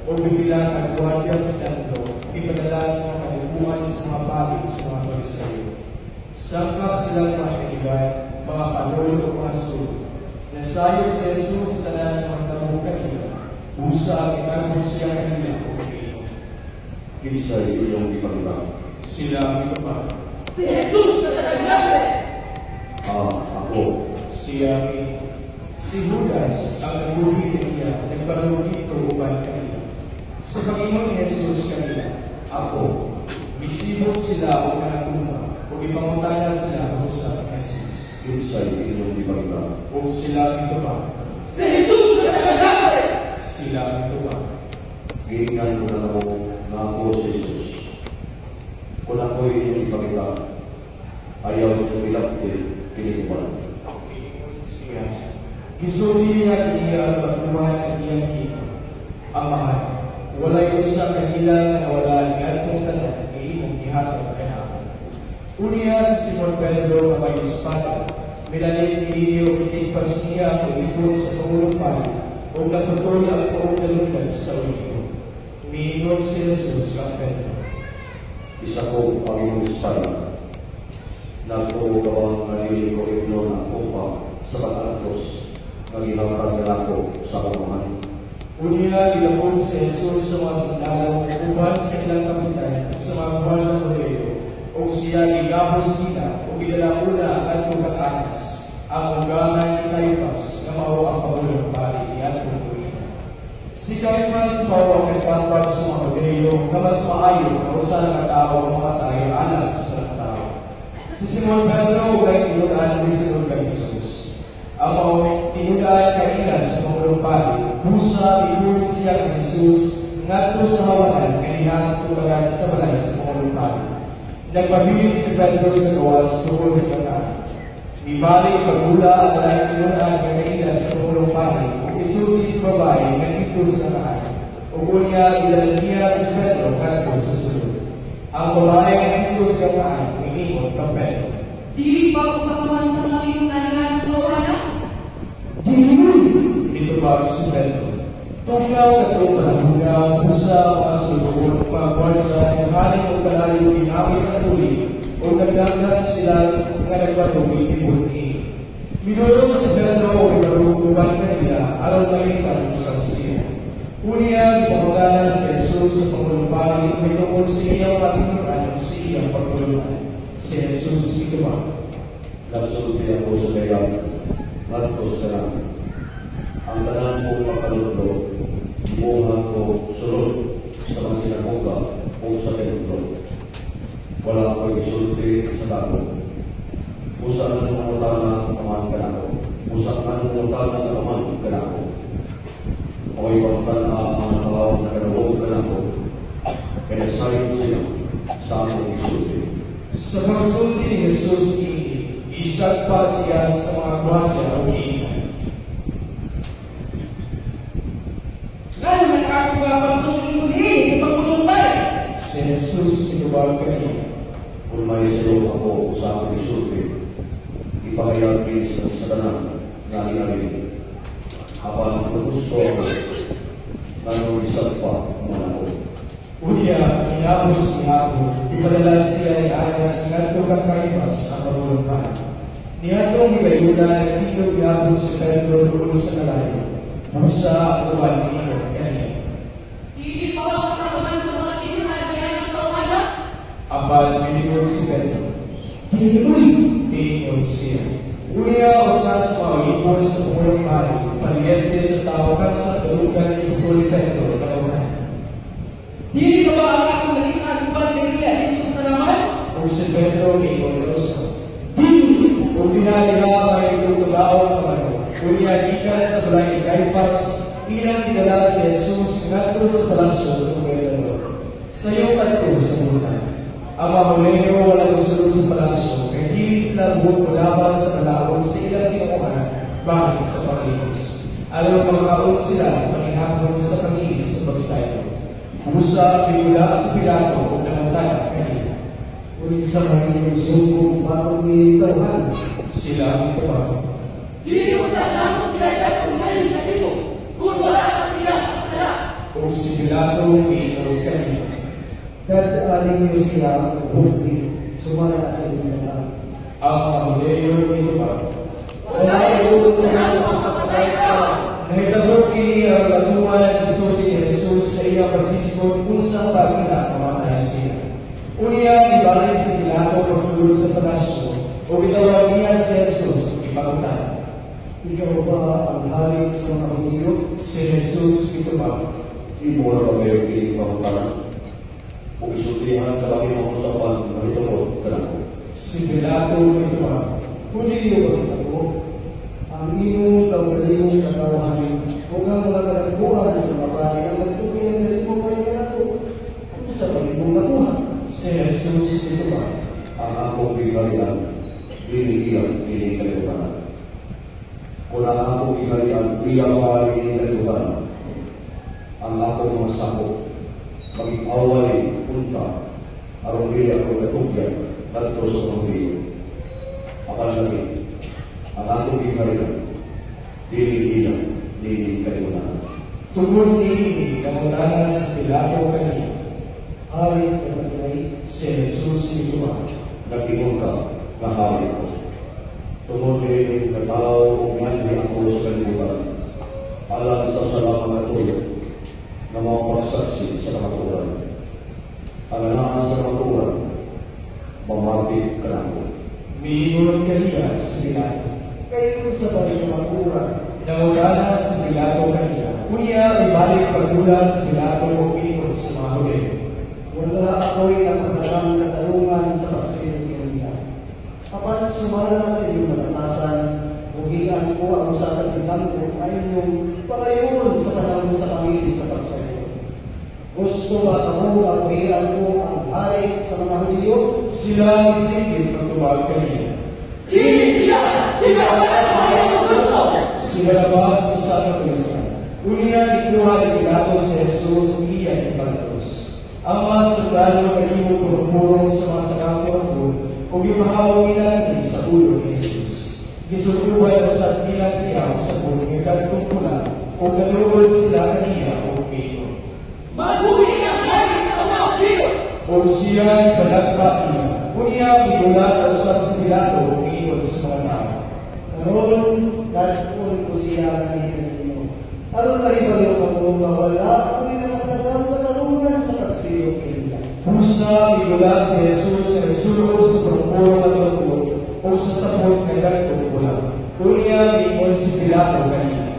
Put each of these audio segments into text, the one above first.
o bibilang ang guardia sa templo, ipadalas ng kalipuan sa mga pari sa mga Parisayo. Sangkap silang mga kaibigan, mga palolo o mga sulo. Nasayo si Jesus sa tanan ng mga tamo kanila, usa ang ikarbo siya kanila o kanila. Kinsay iyong ipaglaw? Sila ang ito Si Jesus sa taga-Nazaret! Ako. Siya si Judas ang nagbuhi niya, nagbalong dito uban kanila. Sa Panginoon ni Jesus kanila, ako, bisibog sila o kanaguma, o ipangutana sila o sa Jesus. Kinsay iyong ipaglaw? O sila ito Si Jesus sa taga-Nazaret! Sila ito Giingan ko na ako na ako si Jesus. Kung ako'y iyong ipaglaw, ayaw niyong ilapit pinikuman. siya. Gisulti niya iya pagkuhan ang iyang kino. Amahan, walay usa kanila na nawala ng atong tanan ay imong gihatag kanahan. Unya si Simon Pedro na may espada, milalit ni Dio itigpas niya kung ito sa pangulong pali o natutol ang poong dalungan sa ulo. Niingon si Jesus kang Pedro. Isa ko ang iyong espada. Nagpugawang nalili ko ino na upa sa pag-atos na ginawag na ako sa kamuhan. Unya, ilapon si Jesus sa mga sandalo, uban sa ilang kapitan, sa mga buwan ng Rodeo, o siya igabos nila, o idalauna ang pagkakanas, ang ugaman ni Caiphas, na mao ang pangulong pari ni Antong Tuwina. Si Caiphas, mao ang nagpapag sa mga Rodeo, na mas maayo na usa ng tao ang mga tayo alam sa mga tao. Si Simon Pedro, ay tinulaan ni Simon kay Jesus. Ang mga tinudaan kailas sa pangulong pari, busa ibig siya kay Jesus ngadto sa hawanan kanihas tulagan sa balay sa pangulong pari. Nagpabilin si Pedro sa gawas tungkol sa kata. Ibalik pagula ang balay tinudaan kailas sa pangulong pari o isulti sa babae ng ito sa kataan. O kunya ilan niya si Pedro ngadto sa sulod. Ang babae ng ito sa kataan ingon kang Pedro. Dili ba usapan sa mga tanan ng anak? Ito ba si Pedro? Tungkaw na ito panahuna, usa mga sulod, mga kwarta, yung haling o kalayo, ginamit na tuli, o nagdagdag sila nga nagpatuloy ni Bulti. Minulong si Pedro o ibaruguban na nila, araw na itan sa siya. Unya, pamagalan si Jesus sa pangulumpali, may tungkol siya matutunan ng siyang pagtulungan. Si Jesus ito ba? Nagsulti ako sa kaya, nagtos ka lang. Ang tanan mo pagkalutlo, imuha ko sulod sa mga sinagoga o sa templo. Wala ko isulti sa tago. Usa na ng utana kaman ka na ko. Usa na ng utana kaman ka na ko. O iwasan na ang tawag na kalawag ka na ko. Kaya sayo siya sa aming isulti. Sa pagsulti ni Jesus, isag pa siya sa mga gwardiya o iinan. Ngayon, nakakakuha ang pagsulti sa pagpulumpay. Si Jesus inubag kanina. Kung may silo ako sa aking isulti, ipahayag sa tanan na inalin. Habang gusto ako, nanong isang pa naman ako. Unya, inapos niya ako, ipadala siya ni Anas ngadto kang Caiphas ang pangulumpan. Nihatong higayuna na dito inapos si Pedro doon sa kalayo. Musa ang uwan niyo kanina. Dili ba usapan sa mga tinahalian ng anak? Abal binigod si Pedro. Ingon siya. Unya, usas mawipon sa pangulong pari, paliente sa tao sa tulugan ni Pangulong Pedro na uwan. Dili ba ang akong naging agubad kanila dito sa naman? Kung si Pedro ay Coloso. Kung dinaliha may tutulaw ang kamano, kunya ikan sa balay ni Caiphas, ilang dinala si Jesus ngadto sa palasyo sa gobernador. Sa iyong katko sa bulan. Ang mga Huleno walang usulod sa palasyo, kaya di sila buong kulabas sa malawag sa ilang pinukuhan bahit sa Panginoos. Alam mga kaon sila sa panghihapon sa pangingin sa pagsayo. Musa pinula si Pilato o nanantala kanina. Ulit sa mga sumbong parang may tawhan. Sila ang ito. Dili ko tanong sila kung ngayon na dito. Kung wala ka sila, sila. O o si Pilato mayroon kanina. Dadaanin niyo siya hukmi, sumala sa inyo lang. Ang pangleyo nito ba? Wala yung nakapatay ka. Nahitagod kini ang latungan ng isulti ni Jesus sa iyang pagkisgon kung saan pagkita mamatay siya. Unya, ibalik si Pilato pagsulod sa palasyo o itawag niya si Jesus ipagutan. Ikaw ba ang hari sa mga Hudyo? Si Jesus ito ba? Di mo na kayo kinipagparan. Kung isultihan sa laki ng usapan na ito ka lang. Si Pilato ito ba? Hudyo ba ako? Ang iyong kaugalingong katawahan, kung ang mga nagbuhan sa mabali ang magtuloy na limong pagkakato, kung sa paglimong nakuha. Si Jesus ito ba? Ang akong bigarian, dinigyan, dinikalimutan. Kung ang akong bigarian, iyan pa dinikalimutan. Ang akong mga sakop, maging away, punta, aron hindi ako natugyan, dito sa mga video. Akal lagi, ang akong bigarian, dinigyan, dinikalimutan. Tungkol ni namutanan si Pilato kanina. Hari ka patay, Si Jesus ito ba? Nag-ingon ka, kahari ko. Tungkol din ng katao kung hindi ako sa kalimutan. Alam sa salamang katulog na mga pagsaksi sa kamaturan. Alanaan sa kamaturan, mamapit ka na ako. Miingon kanina si Pilato. kayo sa paglimang kurang. Namutanan si Pilato kanina. Unya, ibalik pagmula si Pilato o ingon sa mga huli. Wala ako'y napadalang katarungan sa pagsilong kanila. Kapag sumala sa iyong malakasan, hugian ko ang usapang bilang ko ay inyong pagayon sa panahon sa pamilya sa pagsayo. Gusto ba ako ang hugian ko ang hari sa mga Hudyo? Sila ang isipin pagtuwag kanina. Sila labas sa katulisan. Unya, ikuha ni Pilato si Jesus iyan ibatos. Ang mga sundalo ay purong sa mga sakapon ko o gimahawang ilan sa ulo ni Jesus. Gisutuban sa tila siya sa ulo ng kagtong pula o naluol sila kanina o pino. Mabuhi ang hari sa mga Hudyo! O siya ay balagpa niya. Unya, inulat sa Pilato o iyon sa mga tao. Karoon, lalakon ko siya ng ninyo. Aron mahibalo ko na wala ang pinakatagang katarungan sa pagsilong kanila. Pusa igula si Jesus sa sulod sa pagpuro ng lagod o sa sapot ng gagtong pula. Unya, iyon si Pilato kanina.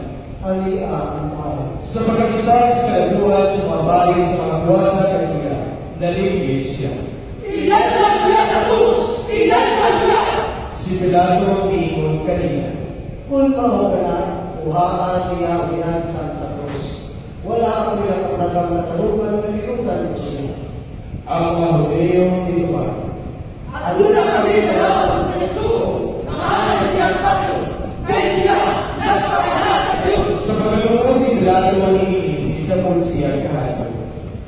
Alia ang tao. Sa pagkakita sa kaladuhan sa mga bagay sa mga buwata kanina, naligis siya. Ilansan siya sa krus! Ilansan siya! Si Pilato iyon kanina. Kung maho ka na, uhaan siya pinansan sa krus. Wala ang pinakatagang katarungan kasi kutan ko siya. Ang mga Hudyo dito ba? At doon na kami nalaman ng Yesus na hanay siyang patyo. Kaya siya nagpapahal sa Diyos. Sa pagkaluhan ni Pilato ang isa po siya kahapon.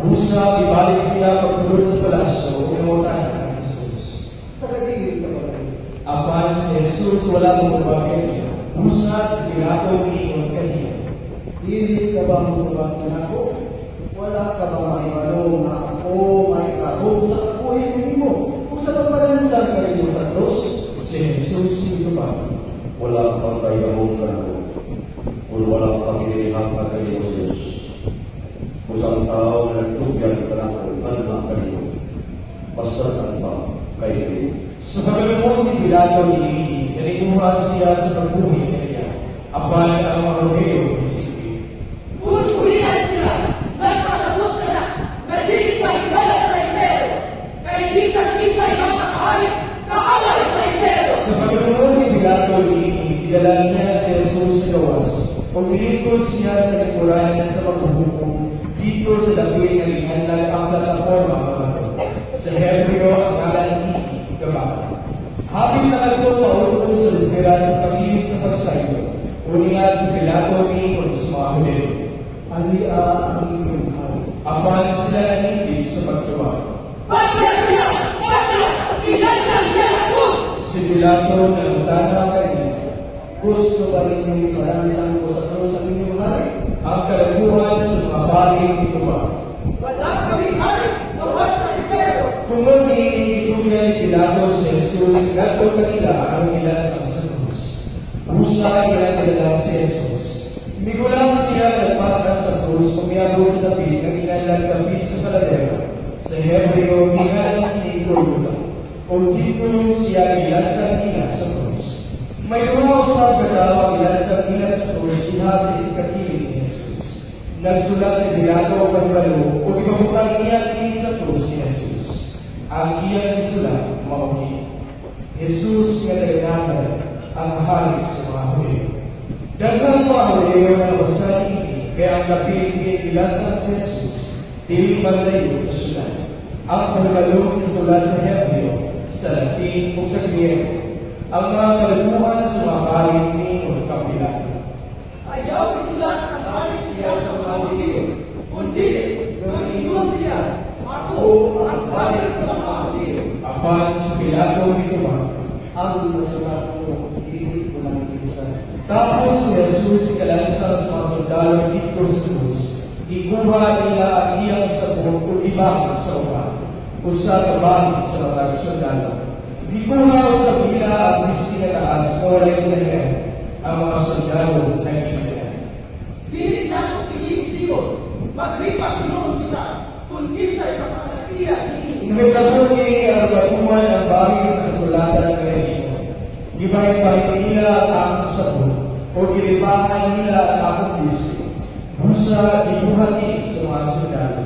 Pusa, ibalik siya pagsulod sa palasyo o pinuntahan ng Jesus. Tagatigil ka ba rin? Apan si Jesus wala mong kaniya. Pusa si Pilato iyon kanina. Dili ka ba mutubang na ako? Wala ka ba maibalo na ako maikahog sa kapuhin mo? Kung sa pagpagansan kayo sa krus? Si Jesus ito ba? Wala kang kayahong ka na ako. Kung wala kang pinilihan ka kayo sa Diyos. Kung saan tao na nagtugyan ka na ako, ano na kayo? Pasatan ba kayo? Sa pagkaluhan ni Pilato iyon, nanimuha siya sa pagbuhay kaniya. Apan ang mga Hudyo isipin. Kung kulihan sila, nagpasabot ka na, na di pa higala sa impero. Kaya bisan-bisan ang makahari, kaaway sa impero. Sa pagkaluhan ni Pilato iyon, idala niya si Jesus sa gawas. Pumilipod siya sa likuran niya sa paghuhukom dito sa dapit na ihanlag ang plataforma mga ito. Sa Hebreo, ang ngalan ni Gabata. Habang nakatulong maulong sa Lisera sa pagiging sa pagsayo, uli nga si Pilato iyon sa mga Hudyo. Alia ang iyong hari. Apan sila nanigid sa pagtuwa. Patya siya! Patya! Ilansan siya sa krus! Si Pilato nalutana kanina. Gusto ba rin yung iparansan ko sa krus ang inyong hari? Ang kalabuhan sa mga baling ito ba? Wala kami hari gawas sa impero. Tungod ni Itunya ni Pilato si Jesus, gato kanila ang ilasang sa krus. Pusa kinakilala si Jesus. Migulang siya nagpasang sa krus, kumiyabot sa David, ang inalang kapit sa paladera. Sa Hebreo, inalang inikulula. O titulo siya ilasang ina sa krus. May duha usab kadaw ang ilasang ina sa krus, ihasi sa kakiling ni Jesus. Nagsulat si Pilato o panibalo, o ipabutang iyan ni sa krus ni Jesus. Ang iyan isulat, mauni. Jesus nga taga-Nazaret, ang hari sa mga Hudyo. Daghang mga Hudyo na nabasan ini, kaya ang napili ilasan si Jesus, dili maglayo sa syudad. Ang pagkalong isulat sa Hebreo, sa Latin o sa Griego, ang mga kalumuhan sa mga hari ni o Pilato. Ayaw isulat ang hari siya sa mga Hudyo, kundi nangingon siya, ako ang hari sa mga Hudyo. Apan si Pilato ito Ang nasulat ko, hindi ko lang pinsan. tapos si Jesus ikalansa sa mga sundalo dito sa krus. Iguha nila ang iyang sabon o ibang sa uwan. Usa kabang sa mga sundalo. Iguha sa nila ang bisti na taas o walay tinayan. Ang mga sundalo ay tinayan. Dili na ko pinisiyon, magripa kinoon kita, kundi sa ipapakatiya ni Inabitabo ni ang batuman ang bagay sa kasulatan ng Reino. Gibay-bay nila ang sabon o gilibahan nila ang akong bisti. Busa ibuhati sa mga sundalo.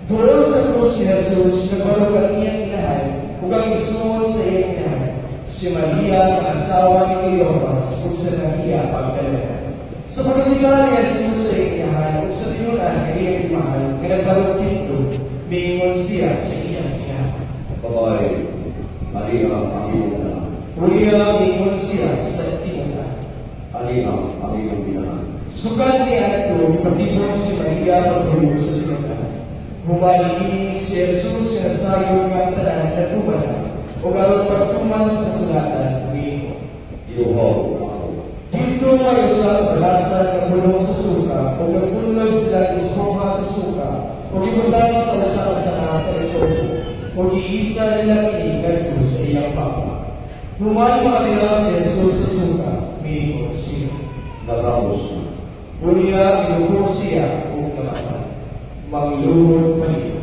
Doon sa krus ni Jesus, nagbarog ang iyang inahan, ug ang isunod sa iyang inahan, si Maria, ang asawa ni Cleopas, ug sa Maria Magdalena. Sa pagkakilala ni Jesus sa iyang inahan, ug sa tinunan ng iyang mahal, nagbarog dito, miingon siya sa iyang inahan. Babae, Maria, ang iyong anak. Uliya, miingon siya sa tinunan. Alina, ang iyong binahan. Sukat ni Ato, ipatibong si Maria pagbulo sa tinunan. Humaliin si Jesus na sayo ng tanan na tumana o gawang pagtuman sa kasulatan ng Iuhaw ako. dito may usap balasan ng bulong sa suka o nagpunlaw sila ispoha sa suka o ibutang sa usap sa nasa isopo o giisa nila iigal sa iyang papa. Humali makatilaw si Jesus sa suka, may siya. Natapos na. Uliya, inuho siya o naman. Mangluhod palito.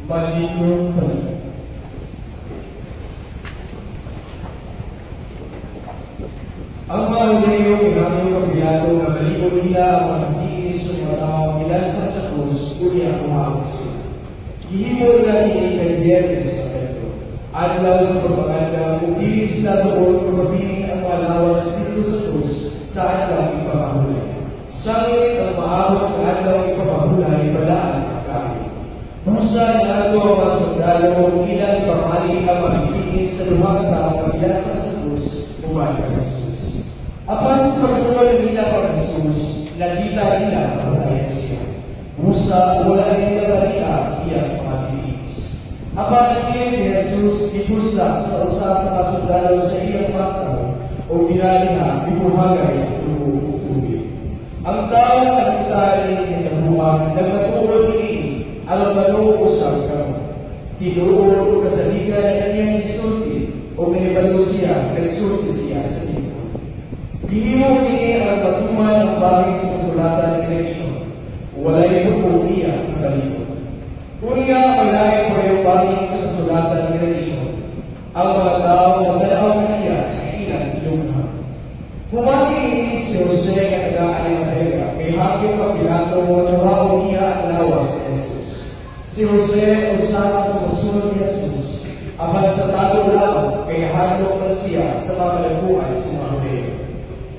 Malito palito. Ang mga Hudyo, inaming kapilato na baligo nila ang mga nagtiis sa mga tao nilasan sa krus, uliya kumahawag sila. Gihimo nila ini kay Biyernes sa Pedro. Adlaw sa propaganda, kung dili sila doon kung mapiling ang mga lawas dito sa krus, sa adlaw ipamahulay. Sangit ang maahot na adlaw ipamahulay, balaan ang kahit. Musa na ato ang mga sundalo, ilang pamali ang mga nagtiis sa lumang tao na nilasan sa krus, umaga ng Jesus. Apan sa pagtuloy nila kay Jesus, nakita nila patayan siya. Musa, wala nila balita iyang pamatilis. Apan naging ni Jesus, ipusla sa usa sa kasundalo sa iyang pakaw, o binali na ibuhagay ang tubo tubig. Ang tao na nakita rin ng kabuhan, nagmatuloy ni alam manuo usang kamo. Tinuod o kasaligan na iyang isulti, o minibalo siya, nagsulti siya sa ito. Gihimo kini ang patuman ng bahid sa kasulatan ng Panginoon. Walay ko iya ang baligo. Unya malay ko yung bahid sa kasulatan ng Panginoon. Ang mga tao magdalaw na iya ay ilang ilungha. Humati ini si Jose na tagaan ng Maria. May hagyo ka Pilato na tuwao niya ang lawas ni Jesus. Si Jose usama sa musunod ni Jesus. Abang sa tago lang, kaya hadlok na siya sa mga kalabuan sa mga Hudyo.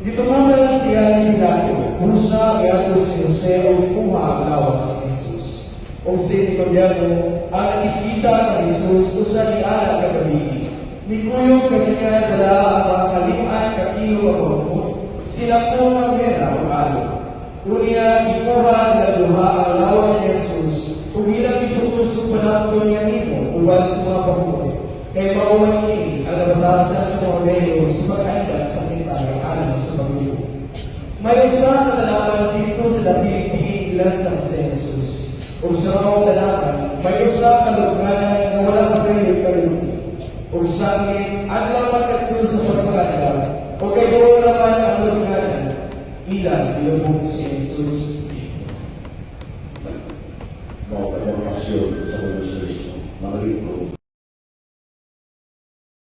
Dito muna siya ni Pilato, Musa, kaya po si Jose o kuha ang lawas ni Jesus. O si Nicodemo, ang nakikita ng Jesus o sa ni Ana kapabili. Ni Kuyong kanya dala ang mga kaliman kakilo ako, sila po ng mera o alo. Unya, ikuha na luha ang lawas ni Jesus uban sa mga pagbuhay. Kaya mauman ini ang nabatasan sa mga reyo sa pagkaingat sa kitay alam sa pagbuhay. May usa na kalaban dito sa dating ilan sa Jesus. O sa mga kalaban, may usa ka lugaran na wala pa kayo kaluti. O sa akin, at lang magkatulong sa pagpagkakala, o kayo naman ang lugaran, ilan ilubog si Jesus. Mga kapasyon sa mga Kristo, mga libro,